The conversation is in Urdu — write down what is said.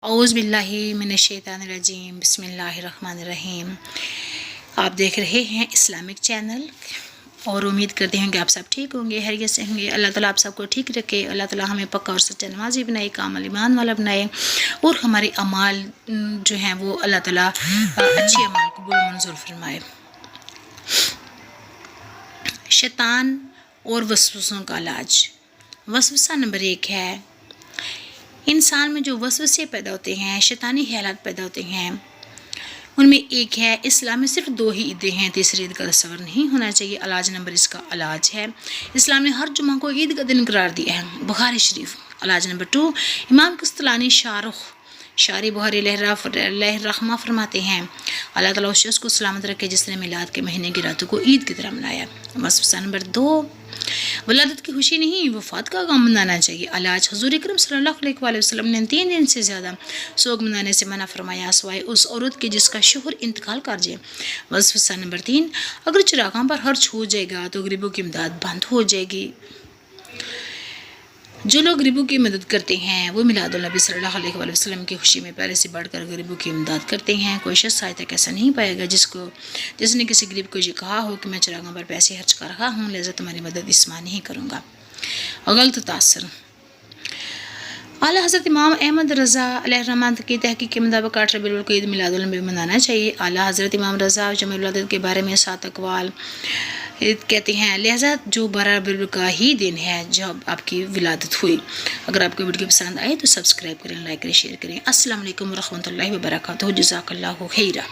اعوذ باللہ من الشیطان الرجیم، بسم اللہ الرحمن الرحیم۔ آپ دیکھ رہے ہیں اسلامک چینل اور امید کرتے ہیں کہ آپ سب ٹھیک ہوں گے، خیریت سے ہوں گے۔ اللہ تعالیٰ آپ سب کو ٹھیک رکھے، اللہ تعالیٰ ہمیں پکا اور سچا نمازی بنائے، کامل ایمان والا بنائے، اور ہمارے اعمال جو ہیں وہ اللہ تعالیٰ اچھے اعمال قبول و منظور فرمائے۔ شیطان اور وسوسوں کا علاج۔ وسوسہ نمبر 1 ہے، انسان میں جو وسوسے پیدا ہوتے ہیں، شیطانی خیالات پیدا ہوتے ہیں، ان میں ایک ہے، اسلام میں صرف 2 ہی عیدیں ہیں، تیسری عید کا تصور نہیں ہونا چاہیے۔ علاج نمبر اس کا علاج ہے، اسلام نے ہر جمعہ کو عید کا دن قرار دیا ہے، بخاری شریف۔ علاج نمبر 2، امام قسطلانی شارح بخاری علیہ الرحمہ فرماتے ہیں، اللہ تعالیٰ اس شخص کو سلامت رکھے جس نے میلاد کے مہینے کی راتوں کو عید کی طرح منایا۔ وسوسہ نمبر 2، ولادت کی خوشی نہیں، وفات کا غم منانا چاہیے۔ علاج، حضور اکرم صلی اللہ علیہ وآلہ وسلم نے 3 دن سے زیادہ سوگ منانے سے منع فرمایا، سوائے اس عورت کے جس کا شوہر انتقال کر جائے۔ وسوسہ نمبر 3، اگر چراغاں پر خرچ ہو جائے گا تو غریبوں کی امداد بند ہو جائے گی۔ جو لوگ غریبوں کی مدد کرتے ہیں وہ میلاد النبی صلی اللہ علیہ وآلہ وسلم کی خوشی میں پہلے سے بڑھ کر غریبوں کی امداد کرتے ہیں۔ کوئی شخص آج تک ایسا نہیں پائے گا جس نے کسی غریب کو یہ کہا ہو کہ میں چراغاں پر پیسے خرچ کر رہا ہوں لہذا تمہاری مدد اس ماہ نہیں کروں گا۔ غلط تاثر۔ اعلیٰ حضرت امام احمد رضا علیہ الرحمہ کی تحقیق کے مطابق 8 ربیع الاول کو عید میلاد النبی منانا چاہیے۔ اعلیٰ حضرت امام رضا جمع ولادت کے بارے میں 7 اقوال کہتے ہیں، لہذا جو 12 ربیع الاول کا ہی دن ہے جب آپ کی ولادت ہوئی۔ اگر آپ کو ویڈیو پسند آئے تو سبسکرائب کریں، لائک کریں، شیئر کریں۔ السلام علیکم ورحمۃ اللہ وبرکاتہ۔ جزاک اللہ خیرا۔